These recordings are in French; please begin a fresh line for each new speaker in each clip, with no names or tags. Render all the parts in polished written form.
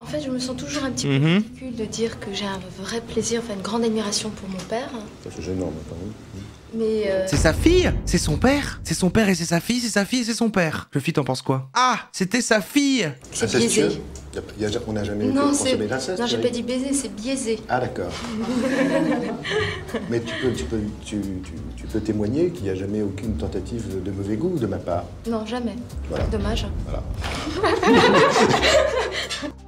En fait, je me sens toujours un petit peu ridicule de dire que j'ai un vrai plaisir, enfin une grande admiration pour mon père.
Ça c'est gênant maintenant.
Mais
C'est sa fille? C'est son père? C'est son père et c'est sa fille, c'est sa fille et c'est son père. Le t'en penses quoi? Ah, c'était sa fille!
c'est biaisé.
On n'a jamais
Non,
consommé d'inceste.
non, j'ai pas dit baiser, c'est biaisé.
Ah d'accord. Mais tu peux témoigner qu'il n'y a jamais aucune tentative de mauvais goût de ma part.
Non, jamais.
Voilà.
Dommage.
Voilà.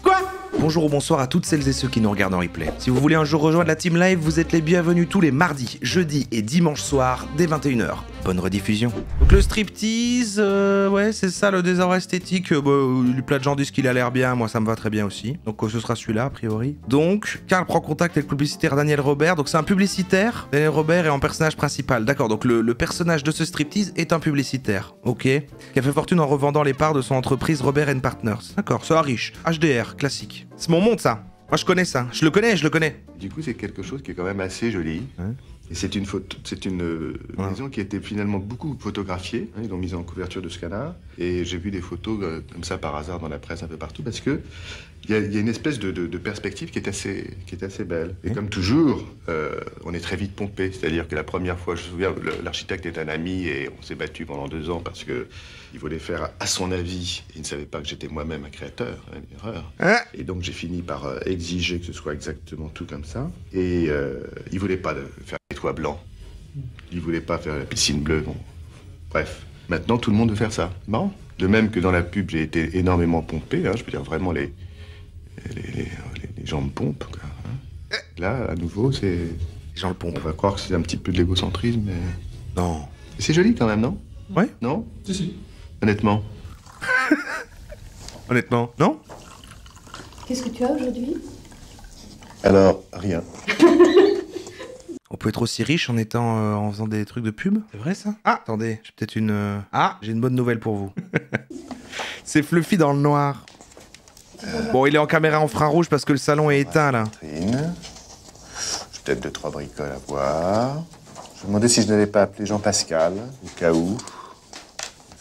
Quoi? Bonjour ou bonsoir à toutes celles et ceux qui nous regardent en replay. Si vous voulez un jour rejoindre la team live, vous êtes les bienvenus tous les mardis, jeudis et dimanches soirs dès 21h. Bonne rediffusion. Donc le striptease, ouais c'est ça le désordre esthétique, plein de gens disent qu'il a l'air bien, moi ça me va très bien aussi. Donc ce sera celui-là a priori. Donc Karl prend contact avec le publicitaire Daniel Robert, donc c'est un publicitaire. Daniel Robert est en personnage principal, d'accord, donc le personnage de ce striptease est un publicitaire, ok. Qui a fait fortune en revendant les parts de son entreprise Robert & Partners. D'accord, ça riche, HDR, classique. C'est mon monde ça. Moi je connais ça, je le connais.
Du coup, c'est quelque chose qui est quand même assez joli.
Ouais.
Et c'est une maison qui a été finalement beaucoup photographiée. Ils l'ont mise en couverture de Scanner. Et j'ai vu des photos comme ça par hasard dans la presse un peu partout parce que il y a une espèce de perspective qui est assez belle. Et comme toujours, on est très vite pompé. C'est-à-dire que la première fois, je me souviens, l'architecte est un ami et on s'est battu pendant 2 ans parce que il voulait faire à son avis. Il ne savait pas que j'étais moi-même un créateur, une erreur. Et donc j'ai fini par exiger que ce soit exactement tout comme ça. Et il voulait pas faire les toits blancs. Il voulait pas faire la piscine bleue. Bon. Bref, maintenant tout le monde veut faire ça. Marrant. De même que dans la pub, j'ai été énormément pompé. Je peux dire vraiment les gens me pompent. Quoi, hein. Là, à nouveau, c'est...
Les gens le pompent.
On va croire que c'est un petit peu de l'égocentrisme, mais...
Non.
C'est joli quand même, non?
Ouais.
Non?
Si.
Honnêtement.
Honnêtement, non?
Qu'est-ce que tu as aujourd'hui?
Alors, rien.
On peut être aussi riche en faisant des trucs de pub? C'est vrai ça? Ah, attendez, j'ai peut-être une... Ah, j'ai une bonne nouvelle pour vous. C'est Fluffy dans le noir. Bon, il est en caméra infrarouge parce que le salon est éteint là.
J'ai peut-être 2-3 bricoles à voir. Je me demandais si je n'allais pas appeler Jean-Pascal, au cas où.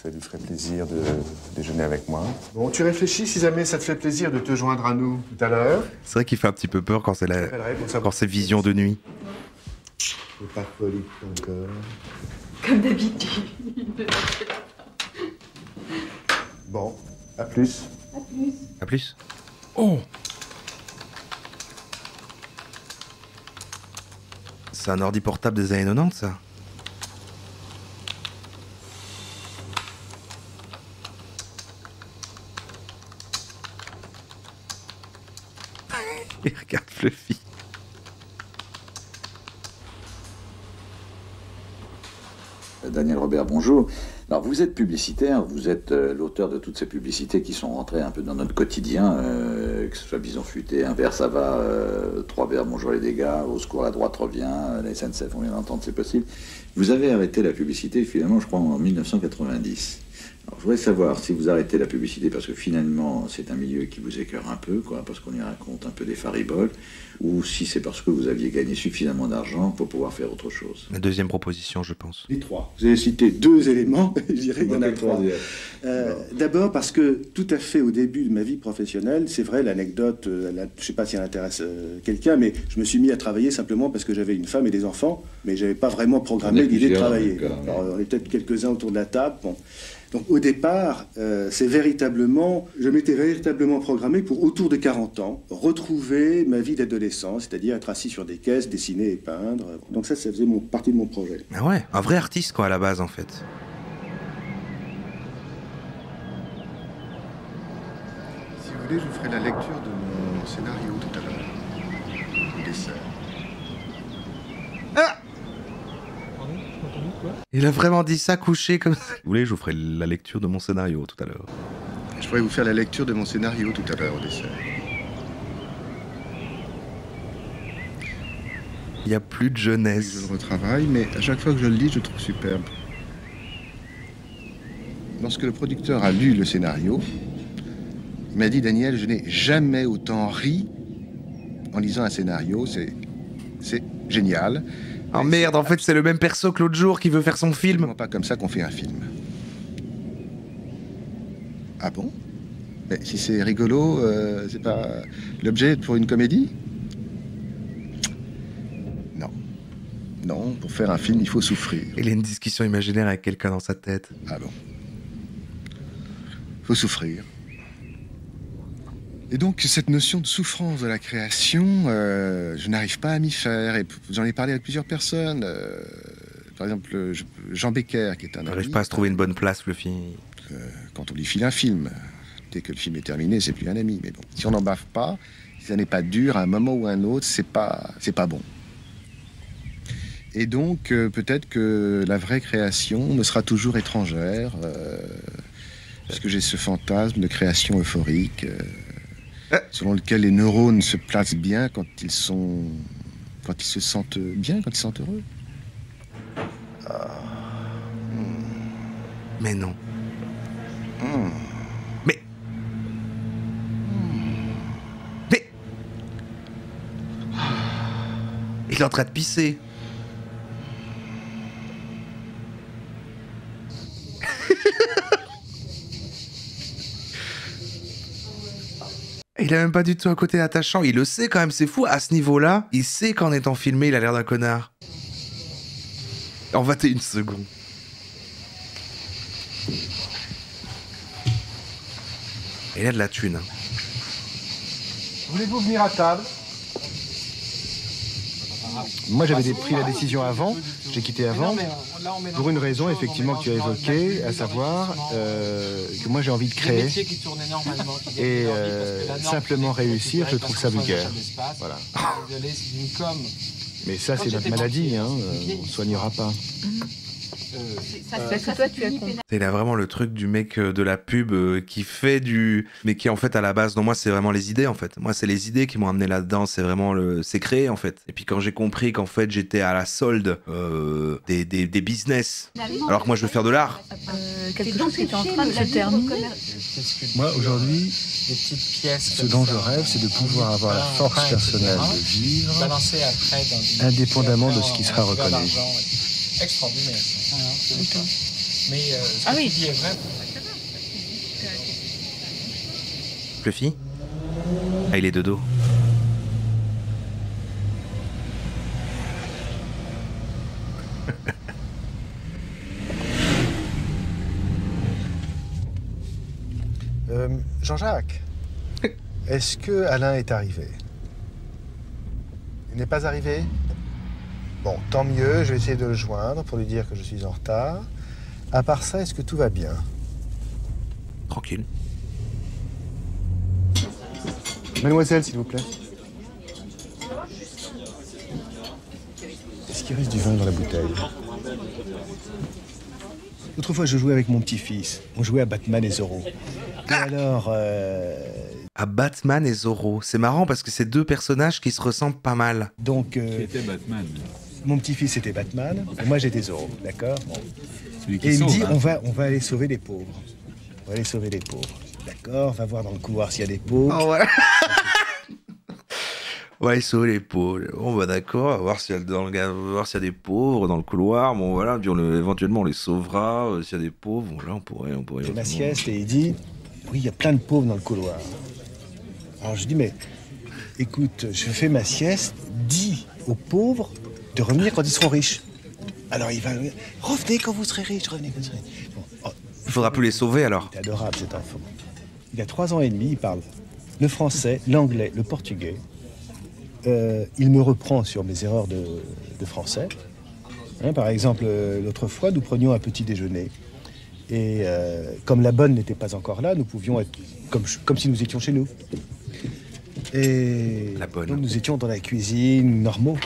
Ça lui ferait plaisir de déjeuner avec moi. Bon, tu réfléchis si jamais ça te fait plaisir de te joindre à nous tout à l'heure.
C'est vrai qu'il fait un petit peu peur quand c'est vision de nuit.
C'est pas folie encore.
Comme d'habitude.
Bon, à plus.
À plus.
À plus. Oh! C'est un ordi portable des années 90 ça. Et regarde Fluffy.
Daniel Robert, bonjour. Alors, vous êtes publicitaire, vous êtes l'auteur de toutes ces publicités qui sont rentrées un peu dans notre quotidien, que ce soit Bison Futé, Un verre ça va, 3 verres, bonjour les dégâts, Au secours la droite revient, la SNCF, on vient d'entendre, c'est possible. Vous avez arrêté la publicité finalement, je crois, en 1990. Alors, je voudrais savoir si vous arrêtez la publicité parce que finalement c'est un milieu qui vous écœure un peu, quoi, parce qu'on y raconte un peu des fariboles, ou si c'est parce que vous aviez gagné suffisamment d'argent pour pouvoir faire autre chose.
La deuxième proposition, je pense.
Les 3. Vous avez cité 2 éléments, je dirais qu'il y en a 3. D'abord parce que tout à fait au début de ma vie professionnelle, c'est vrai, l'anecdote, je ne sais pas si elle intéresse quelqu'un, mais je me suis mis à travailler simplement parce que j'avais une femme et des enfants, mais je n'avais pas vraiment programmé l'idée de travailler. Alors, on est peut-être quelques-uns autour de la table. Bon. Donc au départ, je m'étais véritablement programmé pour autour de 40 ans, retrouver ma vie d'adolescent, c'est-à-dire être assis sur des caisses, dessiner et peindre. Donc ça faisait partie de mon projet.
Ah ouais, un vrai artiste quoi à la base en fait.
Si vous voulez, je vous ferai la lecture de mon scénario tout à l'heure. Au dessert.
Ah! Il a vraiment dit ça couché comme ça. Vous voulez, je vous ferai la lecture de mon scénario tout à l'heure.
Je pourrais vous faire la lecture de mon scénario tout à l'heure au dessert.
Il n'y a plus de
Je
jeunesse.
le retravaille, mais à chaque fois que je le lis, je le trouve superbe. Lorsque le producteur a lu le scénario, il m'a dit, Daniel, je n'ai jamais autant ri en lisant un scénario. C'est génial.
Oh merde, en fait c'est le même perso que l'autre jour qui veut faire son film.
C'est pas comme ça qu'on fait un film. Ah bon? Mais si c'est rigolo, c'est pas l'objet pour une comédie? Non. Non, pour faire un film, il faut souffrir.
Il a une discussion imaginaire avec quelqu'un dans sa tête.
Ah bon? Faut souffrir. Et donc, cette notion de souffrance de la création, je n'arrive pas à m'y faire. Et j'en ai parlé avec plusieurs personnes. Par exemple, Jean Becker, qui est un ami.
J'arrive pas à se trouver une bonne place, Fluffy.
Quand on lui file un film, dès que le film est terminé, c'est plus un ami. Mais bon, si on n'en bave pas, si ça n'est pas dur, à un moment ou à un autre, c'est pas bon. Et donc, peut-être que la vraie création me sera toujours étrangère, puisque j'ai ce fantasme de création euphorique, selon lequel les neurones se placent bien quand ils se sentent bien, quand ils se sentent heureux.
Mais non. Mais... Il est en train de pisser. Il a même pas du tout un côté attachant. Il le sait quand même, c'est fou. À ce niveau-là, il sait qu'en étant filmé, il a l'air d'un connard. En 21 secondes. Et il a de la thune.
Voulez-vous venir à table? Moi, j'avais pris la décision avant, j'ai quitté avant, pour une raison, effectivement, que tu as évoquée, à savoir que moi, j'ai envie de créer. Et simplement réussir, je trouve ça vulgaire. Voilà. Mais ça, c'est notre maladie, hein, on ne soignera pas.
Il a vraiment le truc du mec de la pub qui fait du... Mais qui en fait à la base... Non, moi c'est vraiment les idées en fait. Moi c'est les idées qui m'ont amené là-dedans. C'est vraiment le... C'est créé en fait. Et puis quand j'ai compris qu'en fait j'étais à la solde des business, alors que moi je veux faire de l'art.
Quelque chose qui est en train de se terminer.
Moi aujourd'hui, ce dont je rêve, c'est de pouvoir avoir la force personnelle de vivre indépendamment de ce qui sera reconnu.
Extraordinaire. Mais
ah oui.
Est vrai.
Fluffy ? Ah, il est de dos.
Jean-Jacques, est-ce que Alain est arrivé? Il n'est pas arrivé? Bon, tant mieux, je vais essayer de le joindre pour lui dire que je suis en retard. À part ça, est-ce que tout va bien?
Tranquille.
Mademoiselle, s'il vous plaît. Est-ce qu'il reste du vin dans la bouteille? Autrefois, je jouais avec mon petit-fils. On jouait à Batman et Zorro. Et alors...
À Batman et Zorro. C'est marrant parce que c'est deux personnages qui se ressemblent pas mal.
Donc...
Qui était Batman?
Mon petit-fils était Batman, et moi j'étais Zorro, d'accord? Bon.
Et
il me dit, on va aller sauver les pauvres. On va aller sauver les pauvres. D'accord, on va voir dans le couloir s'il y a des pauvres.
Oh, ouais. On va aller sauver les pauvres. Bon, bah d'accord, on va voir s'il y a des pauvres dans le couloir. Bon, voilà, puis éventuellement on les sauvera. S'il y a des pauvres, bon, là on pourrait.
J'ai ma sieste et il dit, oui, il y a plein de pauvres dans le couloir. Alors je dis, mais écoute, je fais ma sieste, dis aux pauvres de revenir quand ils seront riches. Alors il va revenez quand vous serez riches, revenez quand vous serez riches. Bon, oh,
il faudra plus les sauver alors.
C'est adorable cet enfant. Il a 3 ans et demi, il parle le français, l'anglais, le portugais. Il me reprend sur mes erreurs de français. Hein, par exemple, l'autre fois, nous prenions un petit déjeuner. Et comme la bonne n'était pas encore là, nous pouvions être comme si nous étions chez nous. Et
la bonne.
Donc nous étions dans la cuisine, normaux.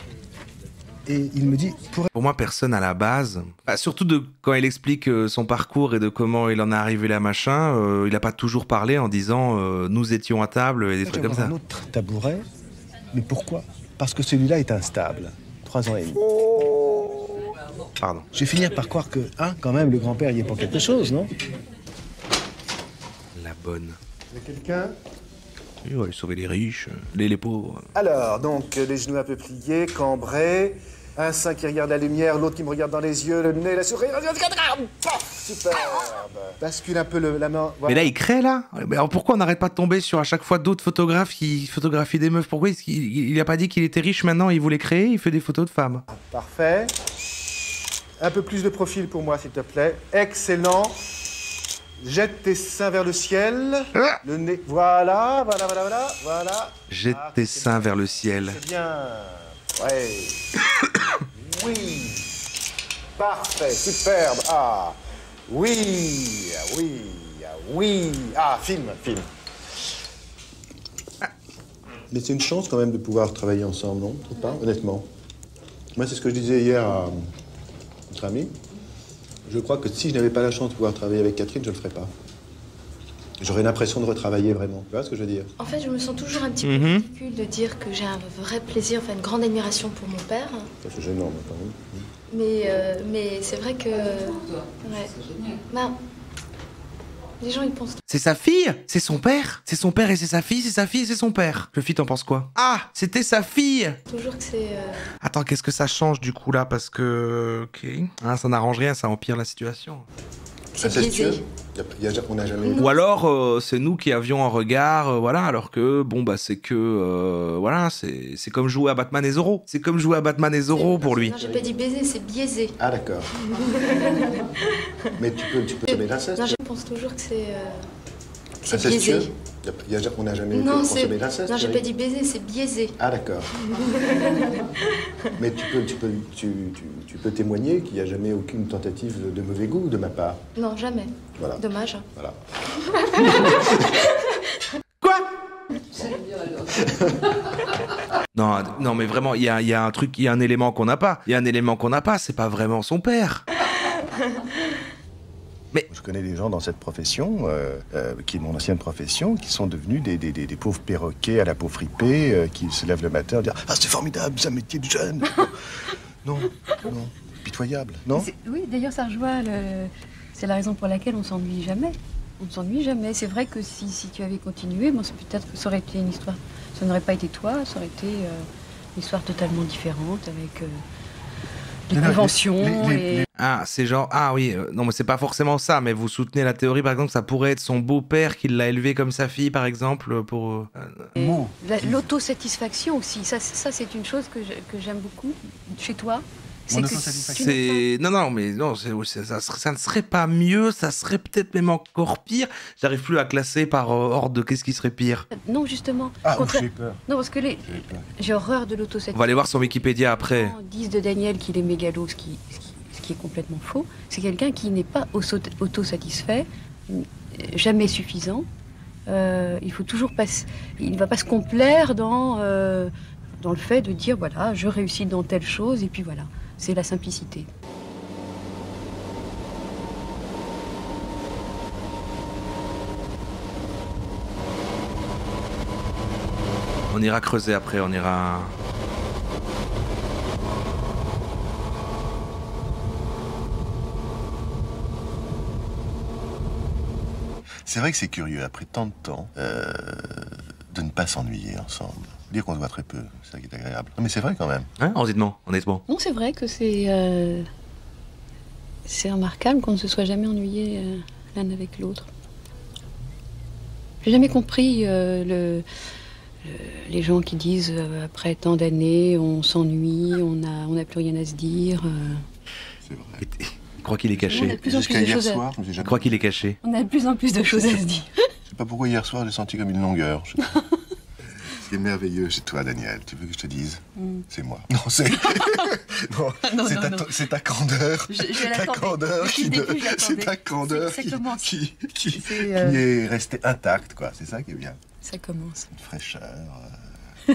Et il me dit...
Pour moi, personne à la base, surtout quand il explique son parcours et de comment il en est arrivé là, machin, il n'a pas toujours parlé en disant nous étions à table et des trucs comme ça.
Un autre tabouret, mais pourquoi? Parce que celui-là est instable. 3 ans et demi.
Pardon.
Je vais finir par croire que, quand même, le grand-père y est pour quelque chose, non?
La bonne.
Il y a quelqu'un?
Il va aller sauver les riches, les pauvres.
Alors, donc, les genoux un peu pliés, cambrés.
Un sein qui regarde la lumière, l'autre qui me regarde dans les yeux, le nez, la souris. Superbe. Bascule un peu la main. Voilà.
Mais là, il crée, là. Mais alors pourquoi on n'arrête pas de tomber sur à chaque fois d'autres photographes qui photographient des meufs? Pourquoi il a pas dit qu'il était riche maintenant, il voulait créer, il fait des photos de femmes?
Parfait. Un peu plus de profil pour moi, s'il te plaît. Excellent. Jette tes seins vers le ciel. Le nez. Voilà.
Jette tes seins vers le ciel.
C'est bien. Ouais. Oui. Parfait. Superbe. Ah. Oui. Ah, film.
Mais c'est une chance quand même de pouvoir travailler ensemble, non? Ou pas, honnêtement. Moi, c'est ce que je disais hier à notre ami. Je crois que si je n'avais pas la chance de pouvoir travailler avec Catherine, je ne le ferais pas. J'aurais l'impression de retravailler vraiment. Tu vois ce que je veux dire?
En fait, je me sens toujours un petit peu ridicule de dire que j'ai un vrai plaisir, enfin une grande admiration pour mon père.
Ça, c'est gênant, mais quand même.
Mais c'est vrai que... Ouais. Ben, les gens, ils pensent...
C'est sa fille? C'est son père? C'est son père et c'est sa fille, c'est sa fille et c'est son père. Le fille, t'en penses quoi? Ah, c'était sa fille!
Toujours que c'est...
Attends, qu'est-ce que ça change du coup là? Parce que... Ok. Ah, ça n'arrange rien, ça empire la situation.
C'est biaisé.
On n'a jamais...
Ou alors, c'est nous qui avions un regard, voilà, alors que, bon, bah, c'est que, voilà, c'est comme jouer à Batman et Zorro. C'est comme jouer à Batman et Zorro pour lui.
Non, j'ai pas dit baiser, c'est biaisé.
Ah, d'accord. Mais tu peux tomber d'inceste.
Non, je pense toujours que c'est
Incestueux?
biaisé.
On n'a jamais
Non,
consommé d'inceste.
non, j'ai pas dit baiser, c'est biaisé.
Ah, d'accord. Mais tu peux témoigner qu'il n'y a jamais aucune tentative de mauvais goût de ma part.
Non, jamais.
Voilà.
Dommage.
Voilà.
Quoi? Non, mais vraiment, il y a un truc, il y a un élément qu'on n'a pas. Il y a un élément qu'on n'a pas, c'est pas vraiment son père. Mais...
Je connais des gens dans cette profession, qui est mon ancienne profession, qui sont devenus des pauvres perroquets à la peau fripée, qui se lèvent le matin et disent « Ah, c'est formidable, c'est un métier de jeune !» Non, pitoyable, non?
Oui, d'ailleurs, ça rejoint c'est la raison pour laquelle on s'ennuie jamais. On ne s'ennuie jamais. C'est vrai que si tu avais continué, bon, peut-être que ça aurait été une histoire... Ça n'aurait pas été toi, ça aurait été une histoire totalement différente, avec... des conventions et...
Ah, c'est genre... Ah oui, non mais c'est pas forcément ça, mais vous soutenez la théorie par exemple que ça pourrait être son beau-père qui l'a élevé comme sa fille par exemple pour...
L'autosatisfaction aussi, ça c'est une chose que j'aime beaucoup chez toi.
Mon autosatisfaction.
Ça ne serait pas mieux, ça serait peut-être même encore pire. J'arrive plus à classer par ordre de qu'est-ce qui serait pire.
Non, justement.
Ah, j'ai peur.
Non, parce que j'ai horreur de l'autosatisfaction.
On va aller voir son Wikipédia après.
Ils disent de Daniel qu'il est mégalo, ce qui est complètement faux. C'est quelqu'un qui n'est pas autosatisfait, jamais suffisant. Il faut toujours il ne va pas se complaire dans le fait de dire voilà, je réussis dans telle chose et puis voilà. C'est la simplicité.
On ira creuser après, on ira...
C'est vrai que c'est curieux, après tant de temps, de ne pas s'ennuyer ensemble. Dire qu'on se voit très peu, c'est ça qui est agréable. Non, mais c'est vrai quand même.
Hein, honnêtement.
Non, c'est vrai que c'est remarquable qu'on ne se soit jamais ennuyé l'un avec l'autre. J'ai jamais compris les gens qui disent après tant d'années, on s'ennuie, on n'a plus rien à se dire.
C'est vrai.
Je crois qu'il est caché.
Jusqu'à hier soir,
Je crois qu'il est caché.
On a de plus en plus de choses à se dire.
Je sais pas pourquoi hier soir j'ai senti comme une longueur. Ce qui est merveilleux chez toi, Daniel, tu veux que je te dise? C'est moi. Non, c'est... c'est ta candeur. Ta candeur c'est ta candeur qui est restée intacte, quoi. C'est ça qui est bien.
Ça commence.
Une fraîcheur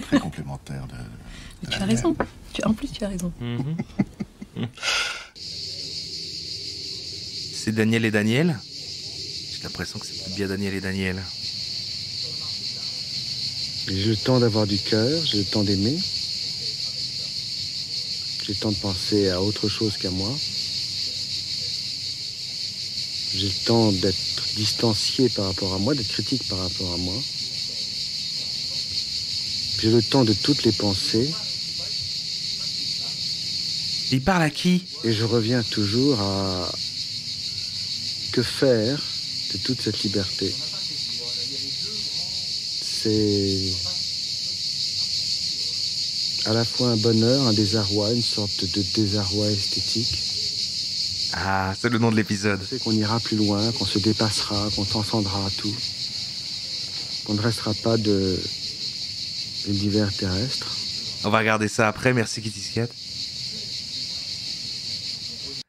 très complémentaire de
tu as raison. En plus, tu as raison.
C'est Daniel et Daniel? J'ai l'impression que c'est plus bien Daniel et Daniel.
J'ai le temps d'avoir du cœur, j'ai le temps d'aimer. J'ai le temps de penser à autre chose qu'à moi. J'ai le temps d'être distancié par rapport à moi, d'être critique par rapport à moi. J'ai le temps de toutes les pensées.
Il parle à qui?
Et je reviens toujours à... Que faire de toute cette liberté? C'est à la fois un bonheur, un désarroi, une sorte de désarroi esthétique.
Ah, c'est le nom de l'épisode.
C'est qu'on ira plus loin, qu'on se dépassera, qu'on transcendra tout. Qu'on ne restera pas de l'univers terrestre.
On va regarder ça après, merci Kitty.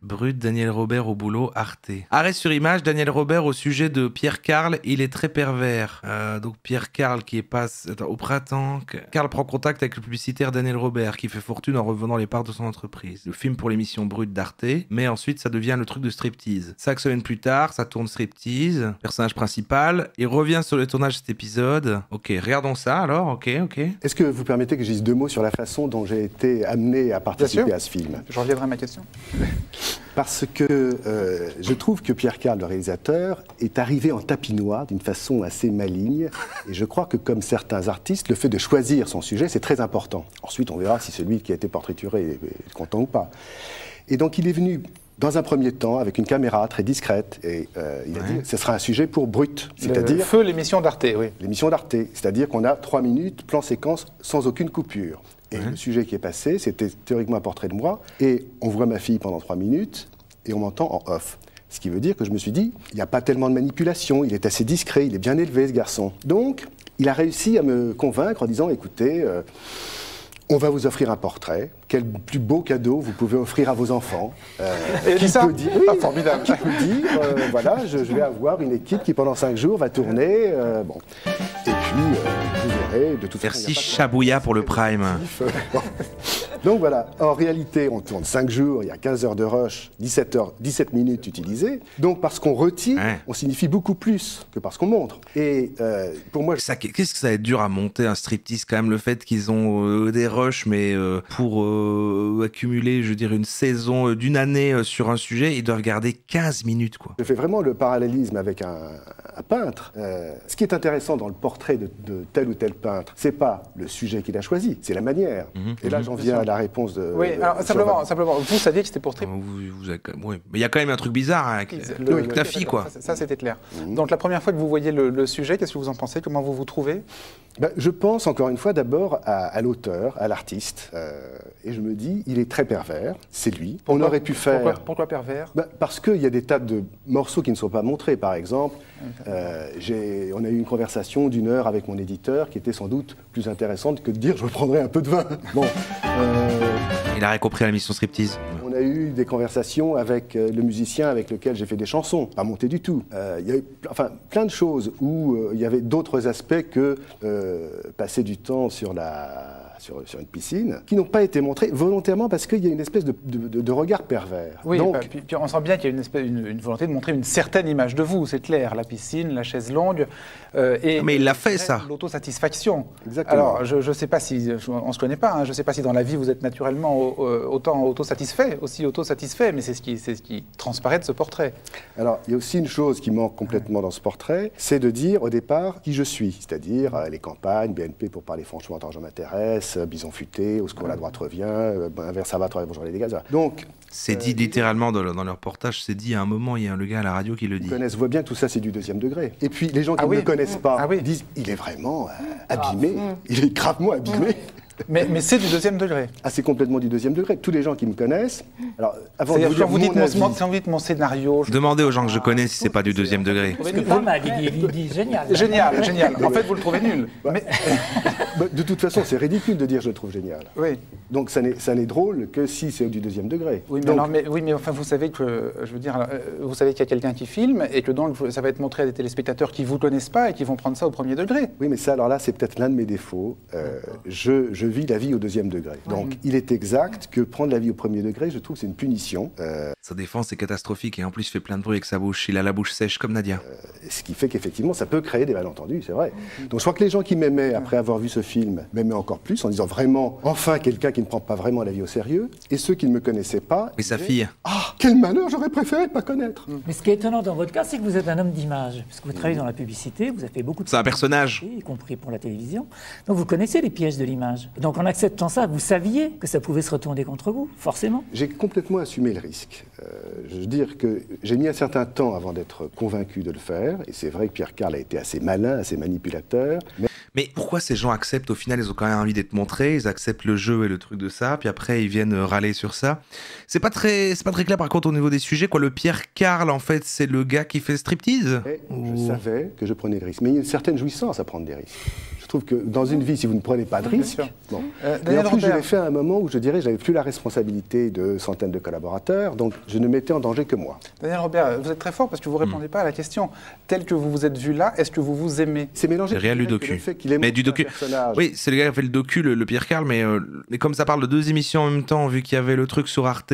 Brut, Daniel Robert au boulot, Arte. Arrêt sur image, Daniel Robert au sujet de Pierre Carl, il est très pervers. Donc Pierre Carl qui passe au printemps. Carl prend contact avec le publicitaire Daniel Robert qui fait fortune en revendant les parts de son entreprise. Le film pour l'émission Brut d'Arte, mais ensuite ça devient le truc de striptease. 5 semaines plus tard, ça tourne striptease, personnage principal, il revient sur le tournage de cet épisode. Ok, regardons ça alors, ok.
Est-ce que vous permettez que je dise 2 mots sur la façon dont j'ai été amené à participer à ce film?
Je reviendrai à ma question.
Parce que je trouve que Pierre Carl, le réalisateur, est arrivé en tapinois d'une façon assez maligne. Et je crois que, comme certains artistes, le fait de choisir son sujet, c'est très important. Ensuite, on verra si celui qui a été portraituré est content ou pas. Et donc, il est venu, dans un premier temps, avec une caméra très discrète. Et il a dit, ce sera un sujet pour Brut. C'est-à-dire...
Feu, l'émission d'Arte, oui.
L'émission d'Arte. C'est-à-dire qu'on a 3 minutes, plan séquence, sans aucune coupure. Et le sujet qui est passé, c'était théoriquement un portrait de moi. Et on voit ma fille pendant 3 minutes, et on m'entend en off. Ce qui veut dire que je me suis dit, il n'y a pas tellement de manipulation, il est assez discret, il est bien élevé, ce garçon. Donc, il a réussi à me convaincre en disant, écoutez, on va vous offrir un portrait. Quel plus beau cadeau vous pouvez offrir à vos enfants.
Qui ça?
Dire, oui, formidable. Qui peut dire, voilà, je vais avoir une équipe qui pendant 5 jours va tourner. Bon. Et puis, vous verrez, de toute façon...
Merci Chabouya pour le Prime.
Donc voilà, en réalité, on tourne 5 jours, il y a 15 heures de rush, 17 minutes utilisées. Donc parce qu'on retire, on signifie beaucoup plus que parce qu'on montre. Et pour moi...
Qu'est-ce que ça va être dur à monter un striptease quand même, le fait qu'ils ont des rushs, mais pour accumuler, je veux dire, une saison d'une année sur un sujet, ils doivent garder 15 minutes, quoi.
Je fais vraiment le parallélisme avec un peintre. Ce qui est intéressant dans le portrait de tel ou tel peintre, c'est pas le sujet qu'il a choisi, c'est la manière. Et là, j'en viens à la réponse de...
Oui, alors simplement, vous saviez que c'était pour strip.
Oui, mais il y a quand même un truc bizarre avec ta fille, quoi.
Ça c'était clair. Donc la première fois que vous voyez le sujet, qu'est-ce que vous en pensez? Comment vous vous trouvez?
Je pense, encore une fois, d'abord à l'auteur, à l'artiste. Et je me dis, il est très pervers, c'est lui. On aurait pu faire...
Pourquoi pervers?
Parce qu'il y a des tas de morceaux qui ne sont pas montrés, par exemple. On a eu une conversation d'1 heure avec mon éditeur qui était sans doute plus intéressante que de dire « je prendrai un peu de vin ». Bon,
il a compris à l'émission Striptease.
On a eu des conversations avec le musicien avec lequel j'ai fait des chansons, pas montées du tout. Il y a eu plein de choses où il y avait d'autres aspects que passer du temps sur une piscine, qui n'ont pas été montrés volontairement parce qu'il y a une espèce de regard pervers.
Oui, donc, puis on sent bien qu'il y a une volonté de montrer une certaine image de vous, c'est clair, la piscine, la chaise longue.
Mais il l'a fait, ça.
L'autosatisfaction.
Exactement.
Alors, je ne sais pas si, on ne se connaît pas, hein, je ne sais pas si dans la vie vous êtes naturellement autant autosatisfait, mais c'est ce qui transparaît de ce portrait.
Alors, il y a aussi une chose qui manque complètement dans ce portrait, c'est de dire au départ qui je suis, c'est-à-dire les campagnes, BNP pour parler franchement, argent m'intéresse, Bison futé, au secours la droite revient, un verre ça va, bonjour les dégâts. Donc,
c'est dit littéralement dans leur reportage, c'est dit à un moment, il y a le gars à la radio qui le dit.
Ils voient bien que tout ça c'est du 2e degré. Et puis les gens qui ne le connaissent pas disent il est vraiment abîmé, il est gravement abîmé.
Mais c'est du 2e degré.
Ah, c'est complètement du 2e degré. Tous les gens qui me connaissent. Alors, avant
de vous dites mon scénario.
Demandez aux gens que je connais si c'est pas du 2e degré.
Parce que pas mal, il dit génial.
Génial. En fait, vous le trouvez nul.
De toute façon, c'est ridicule de dire je le trouve génial.
Oui.
Donc ça n'est drôle que si c'est du 2e degré.
Oui, mais enfin, vous savez que, je veux dire, vous savez qu'il y a quelqu'un qui filme et que donc ça va être montré à des téléspectateurs qui vous connaissent pas et qui vont prendre ça au 1er degré.
Oui, mais ça, alors là, c'est peut-être l'un de mes défauts. Je vis la vie au 2e degré. Donc, il est exact que prendre la vie au 1er degré, je trouve que c'est une punition.
Sa défense est catastrophique et en plus, il fait plein de bruit avec sa bouche. Il a la bouche sèche comme Nadia.
Ce qui fait qu'effectivement, ça peut créer des malentendus, c'est vrai. Donc, je crois que les gens qui m'aimaient, après avoir vu ce film, m'aimaient encore plus en disant vraiment, enfin, quelqu'un qui ne prend pas vraiment la vie au sérieux. Et ceux qui ne me connaissaient pas...
Et sa fille.
Ah, quel malheur, j'aurais préféré ne pas connaître.
Mais ce qui est étonnant dans votre cas, c'est que vous êtes un homme d'image. Parce que vous travaillez dans la publicité, vous avez fait beaucoup de...
C'est un personnage.
Y compris pour la télévision. Donc, vous connaissez les pièges de l'image. Donc en acceptant ça, vous saviez que ça pouvait se retourner contre vous, forcément.
J'ai complètement assumé le risque. Je veux dire que j'ai mis un certain temps avant d'être convaincu de le faire, et c'est vrai que Pierre Carl a été assez malin, assez manipulateur.
Mais pourquoi ces gens acceptent, au final, ils ont quand même envie d'être montrés, ils acceptent le jeu et le truc de ça, puis après ils viennent râler sur ça. C'est pas très clair par contre au niveau des sujets, quoi. Le Pierre Carl, en fait, c'est le gars qui fait le striptease.
Je savais que je prenais le risque, mais il y a une certaine jouissance à prendre des risques. Je trouve que dans une vie, si vous ne prenez pas de risques, bon. Et en plus, je l'ai fait à un moment où je dirais, j'avais plus la responsabilité de centaines de collaborateurs, donc je ne mettais en danger que moi.
Daniel Robert, vous êtes très fort parce que vous ne répondez pas à la question. Tel que vous vous êtes vu là, est-ce que vous vous aimez?
C'est mélangé.
C'est réel du docu. Mais du docu. Oui, c'est le gars qui a fait le docu, le Pierre Carl, mais comme ça parle de 2 émissions en même temps, vu qu'il y avait le truc sur Arte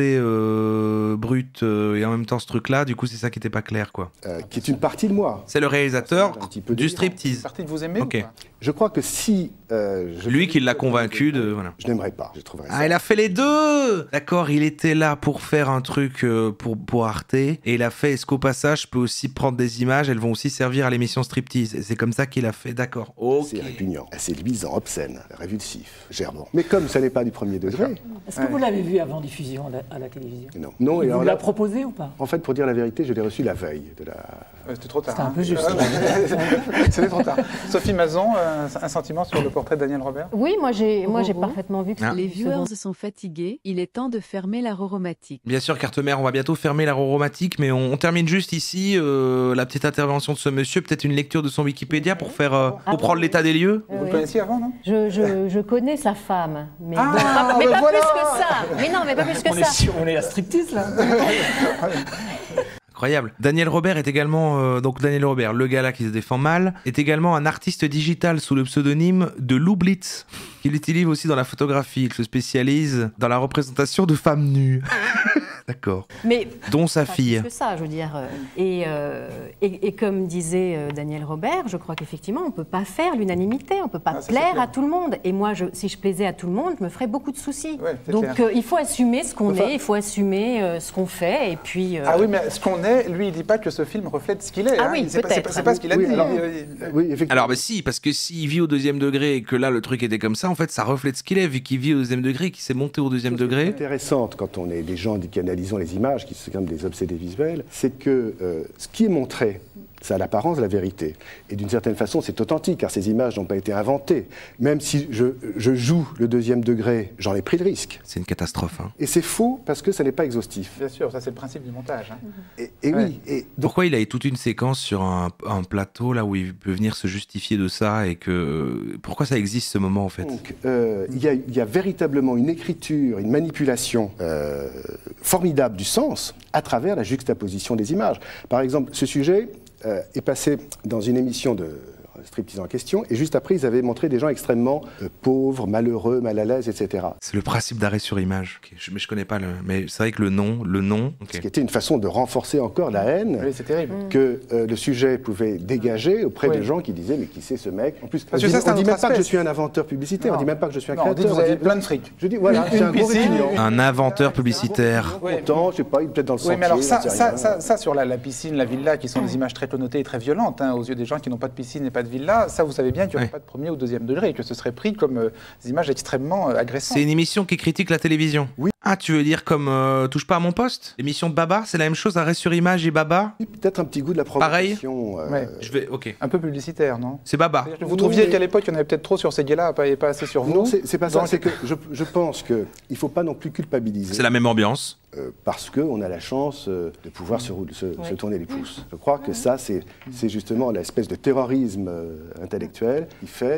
brut et en même temps ce truc-là, du coup c'est ça qui n'était pas clair, quoi.
Qui est une partie de moi.
C'est le réalisateur du striptease.
Une partie que vous aimez ou pas?
Je crois que si...
lui qui l'a convaincu de... Voilà.
Je n'aimerais pas, je trouverais ça.
Ah, il a fait les deux. D'accord, il était là pour faire un truc pour Arte, et il a fait, est-ce qu'au passage, je peux aussi prendre des images, elles vont aussi servir à l'émission Striptease. Et c'est comme ça qu'il a fait, d'accord. Okay.
C'est répugnant, assez luisant, obscène, révulsif, gerbant. Mais comme ça n'est pas du premier degré...
Est-ce que vous l'avez vu avant diffusion à la télévision?
Non.
Il vous l'a proposé ou pas?
En fait, pour dire la vérité, je l'ai reçu la veille de la...
C'était trop tard.
C'était un peu juste.
C'était trop tard. Sophie Mazon, un sentiment sur le portrait de Daniel Robert?
Oui, moi j'ai parfaitement vu que
les viewers sont fatigués, il est temps de fermer la roromatique.
Bien sûr, Carte-Mère, on va bientôt fermer la roromatique, mais on termine juste ici la petite intervention de ce monsieur, peut-être une lecture de son Wikipédia pour faire pour prendre l'état des lieux.
Vous le connaissiez avant, non?
Je connais sa femme, mais,
mais
pas plus que ça. Mais non, mais pas plus que ça.
On est à striptease là.
Incroyable. Daniel Robert est également, donc Daniel Robert, le gars là qui se défend mal, est également un artiste digital sous le pseudonyme de Lou Blitz. Il utilise aussi dans la photographie, il se spécialise dans la représentation de femmes nues. D'accord.
Mais
dont sa fille.
Que ça, je veux dire. Et comme disait Daniel Robert, je crois qu'effectivement, on ne peut pas faire l'unanimité, on ne peut pas plaire à tout le monde. Et moi, si je plaisais à tout le monde, je me ferais beaucoup de soucis. Ouais, donc, il faut assumer ce qu'on est, il faut assumer ce qu'on fait, et puis...
Ah oui, mais ce qu'on est, lui, il ne dit pas que ce film reflète ce qu'il est.
Ah oui, peut-être.
C'est pas ce qu'il a dit.
Oui, effectivement.
Alors, bah si, parce que s'il vit au 2e degré et que là, le truc était comme ça, en fait, ça reflète ce qu'il est, vu qu'il vit au 2e degré et qu'il s'est monté au 2e degré.
C'est intéressante quand on est des gens qui analysons les images, qui sont comme des obsédés visuels, c'est que ce qui est montré, ça a l'apparence de la vérité. Et d'une certaine façon, c'est authentique, car ces images n'ont pas été inventées. Même si je joue le 2e degré, j'en ai pris le risque.
C'est une catastrophe. Hein.
Et c'est faux parce que ça n'est pas exhaustif.
Bien sûr, ça c'est le principe du montage. Hein.
Et oui. Et donc...
Pourquoi il a eu toute une séquence sur un plateau là où il peut venir se justifier de ça et que pourquoi ça existe ce moment en fait?
Donc il y a véritablement une écriture, une manipulation formidable du sens à travers la juxtaposition des images. Par exemple, ce sujet est passé dans une émission de striptease en question, et juste après, ils avaient montré des gens extrêmement pauvres, malheureux, mal à l'aise, etc.
C'est le principe d'arrêt sur image. Okay. Mais je connais pas mais c'est vrai que le nom. Okay.
Ce qui était une façon de renforcer encore la haine que le sujet pouvait dégager auprès de gens qui disaient mais qui c'est ce mec? En plus, on ne dit même pas que je suis un inventeur publicitaire, on ne dit même pas que je suis un créateur.
Vous avez plein de fric.
Je dis voilà, c'est un gros répugnant.
Un inventeur publicitaire.
Content, je sais pas, il est peut-être dans le sentier.
Oui, mais alors ça sur la piscine, la villa, qui sont des images très connotées et très violentes aux yeux des gens qui n'ont pas de piscine et pas de villa, ça vous savez bien qu'il n'y aurait pas de 1er ou 2e degré et que ce serait pris comme des images extrêmement agressantes.
C'est une émission qui critique la télévision.
Oui.
Ah, tu veux dire comme Touche pas à mon poste? L'émission de Baba, c'est la même chose, arrêt sur image et Baba?
Oui, peut-être un petit goût de la provocation.
Pareil. Je vais, ok.
Un peu publicitaire, non?
C'est Baba.
Vous trouviez qu'à l'époque, il y en avait peut-être trop sur ces gars-là et pas assez sur vous?
Non, c'est pas ça. C'est que je pense qu'il ne faut pas non plus culpabiliser.
C'est la même ambiance.
Parce qu'on a la chance de pouvoir se tourner les pouces. Je crois que ça, c'est justement l'espèce de terrorisme intellectuel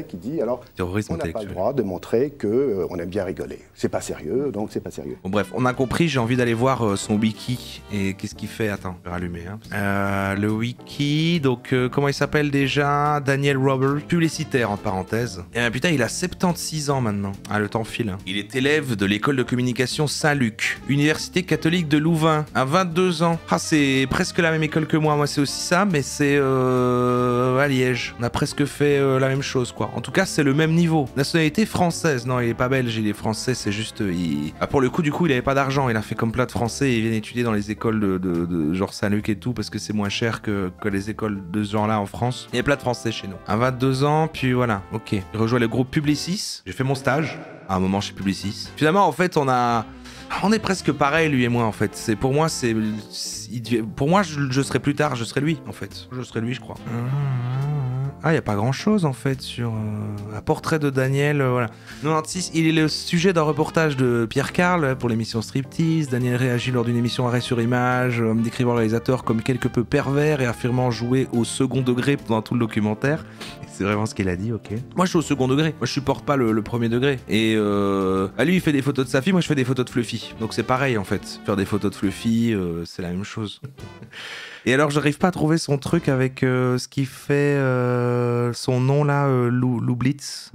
qui dit, alors, on n'a pas le droit de montrer qu'on aime bien rigoler. C'est pas sérieux, donc c'est pas sérieux.
Bon, bref, on a compris, j'ai envie d'aller voir son wiki. Et qu'est-ce qu'il fait? Attends, je vais rallumer. Hein. Le wiki, donc, comment il s'appelle déjà? Daniel Robert, publicitaire en parenthèse. Et putain, il a 76 ans maintenant. Ah, le temps file. Hein. Il est élève de l'école de communication Saint-Luc, université catholique de Louvain, à 22 ans. Ah, c'est presque la même école que moi. Moi, c'est aussi ça, mais c'est à Liège. On a presque fait la même chose, quoi. En tout cas, c'est le même niveau. Nationalité française. Non, il est pas belge, il est français. C'est juste... Ah, pour le coup, du coup, il avait pas d'argent. Il a fait comme plat de français et il vient étudier dans les écoles de genre Saint-Luc et tout, parce que c'est moins cher que les écoles de ce genre-là en France. Il y a plat de français chez nous. À 22 ans, puis voilà. Ok. Il rejoint le groupe Publicis. J'ai fait mon stage. À un moment chez Publicis. Finalement, en fait, on est presque pareil, lui et moi, en fait. C'est pour moi, pour moi, je serai plus tard, je serai lui, en fait. Je serai lui, je crois. Ah, il n'y a pas grand-chose, en fait, sur un portrait de Daniel, voilà. 96, il est le sujet d'un reportage de Pierre Carl pour l'émission Striptease. Daniel réagit lors d'une émission Arrêt sur image, décrivant le réalisateur comme quelque peu pervers et affirmant jouer au second degré pendant tout le documentaire. C'est vraiment ce qu'il a dit, ok. Moi, je suis au second degré. Moi, je supporte pas le premier degré. Et lui, il fait des photos de sa fille, moi, je fais des photos de Fluffy. Donc, c'est pareil, en fait. Faire des photos de Fluffy, c'est la même chose. Et alors, j'arrive pas à trouver son truc avec ce qui fait son nom là, Loublitz.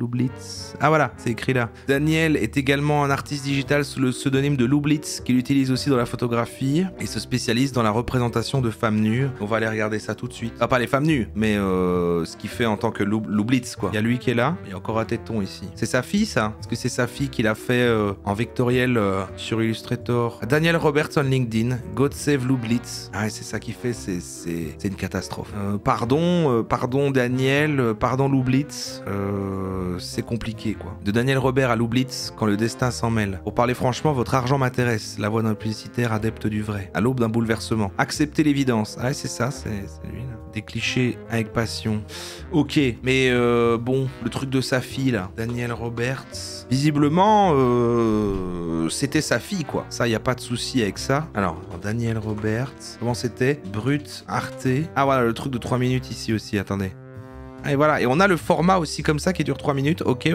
Ah voilà, c'est écrit là. Daniel est également un artiste digital sous le pseudonyme de Loublitz, qu'il utilise aussi dans la photographie et se spécialise dans la représentation de femmes nues. On va aller regarder ça tout de suite. Ah, pas les femmes nues, mais ce qu'il fait en tant que Loublitz, quoi. Il y a lui qui est là, il y a encore un téton ici. C'est sa fille, ça? Est-ce que c'est sa fille qui l'a fait en vectoriel sur Illustrator? Daniel Roberts on LinkedIn, God Save Loublitz. Ah, c'est ça qu'il fait. C'est une catastrophe. Pardon Daniel, pardon Loublitz, c'est compliqué quoi. De Daniel Robert à Loublitz, quand le destin s'en mêle. Pour parler franchement, votre argent m'intéresse, la voix d'un publicitaire adepte du vrai, à l'aube d'un bouleversement. Acceptez l'évidence. Ah c'est ça, c'est lui là. Des clichés avec passion. Ok, mais bon, le truc de sa fille là, Daniel Roberts, visiblement c'était sa fille quoi. Ça, y a pas de souci avec ça. Alors, Daniel Roberts, comment c'était? Brut, Arte. Ah voilà, le truc de 3 minutes ici aussi, attendez. Et voilà, et on a le format aussi comme ça qui dure 3 minutes. Ok.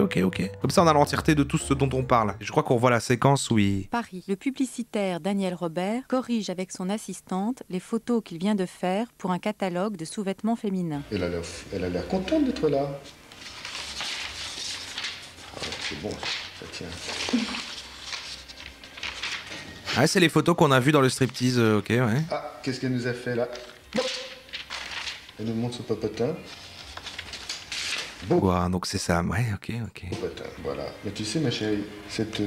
Comme ça, on a l'entièreté de tout ce dont on parle. Je crois qu'on voit la séquence où il...
Paris. Le publicitaire Daniel Robert corrige avec son assistante les photos qu'il vient de faire pour un catalogue de sous-vêtements féminins.
Elle a l'air contente d'être là. Ah, c'est bon, ça tient.
Ah, c'est les photos qu'on a vues dans le striptease, ok, ouais.
Ah, qu'est-ce qu'elle nous a fait là? Elle nous montre son popotin.
Bon. Ouais, donc c'est ça, ouais, ok.
Popotin, voilà. Mais tu sais, ma chérie, cette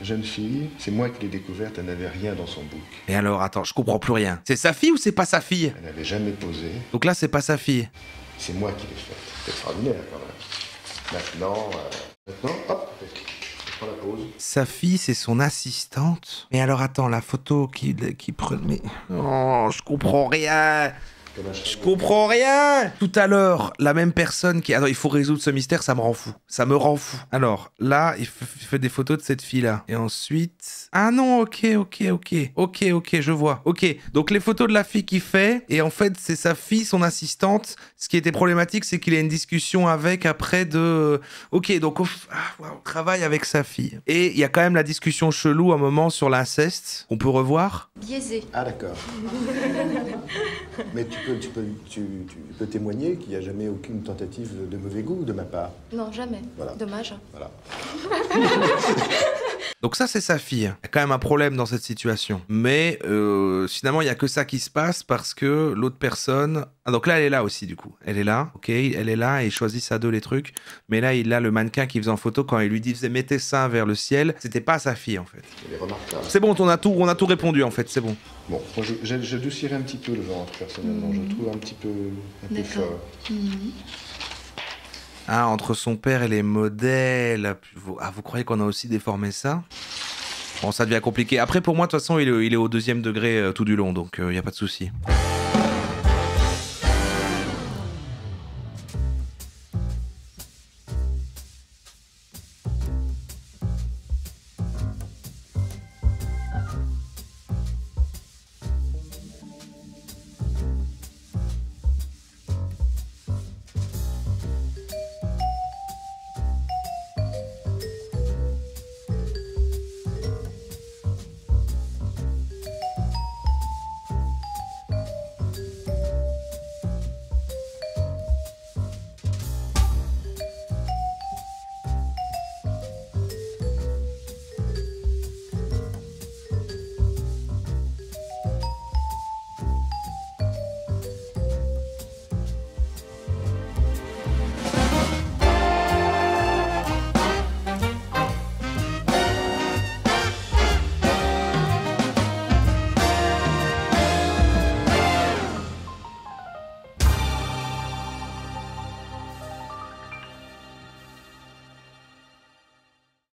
jeune fille, c'est moi qui l'ai découverte, elle n'avait rien dans son bouc.
Et alors, attends, je comprends plus rien. C'est sa fille ou c'est pas sa fille?
Elle n'avait jamais posé.
Donc là, c'est pas sa fille.
C'est moi qui l'ai faite. C'est extraordinaire, quand même. Maintenant, hop, je prends la pause.
Sa fille, c'est son assistante. Mais alors, attends, la photo qui prenait... Oh, je comprends rien. Je comprends rien. Tout à l'heure, la même personne qui... Attends, il faut résoudre ce mystère, ça me rend fou. Ça me rend fou. Alors, là, il fait des photos de cette fille-là. Et ensuite... Ah non, ok, je vois. Ok, donc les photos de la fille qu'il fait, et en fait, c'est sa fille, son assistante. Ce qui était problématique, c'est qu'il a une discussion avec après de... Ok, donc on travaille avec sa fille. Et il y a quand même la discussion chelou à un moment sur l'inceste, qu'on peut revoir.
Biaisé.
Ah d'accord. Mais tu peux témoigner qu'il n'y a jamais aucune tentative de mauvais goût de ma part.
Non, jamais.
Voilà.
Dommage.
Voilà.
Donc ça, c'est sa fille. Il y a quand même un problème dans cette situation. Mais finalement, il n'y a que ça qui se passe parce que l'autre personne... Ah, donc là, elle est là aussi, du coup. Elle est là, ok, elle est là et ils choisissent à deux les trucs. Mais là, il a le mannequin qui faisait en photo quand il lui disait « mettez tes seins vers le ciel ». C'était pas sa fille, en fait.
Elle est remarquable.
C'est bon, on a tout répondu, en fait, c'est bon.
Bon, moi, j'adoucirais un petit peu le ventre, personnellement. Je le trouve un petit peu fort.
Ah, entre son père et les modèles. Ah, vous croyez qu'on a aussi déformé ça? Bon, ça devient compliqué. Après, pour moi, de toute façon, il est au 2e degré tout du long, donc il n'y a pas de souci.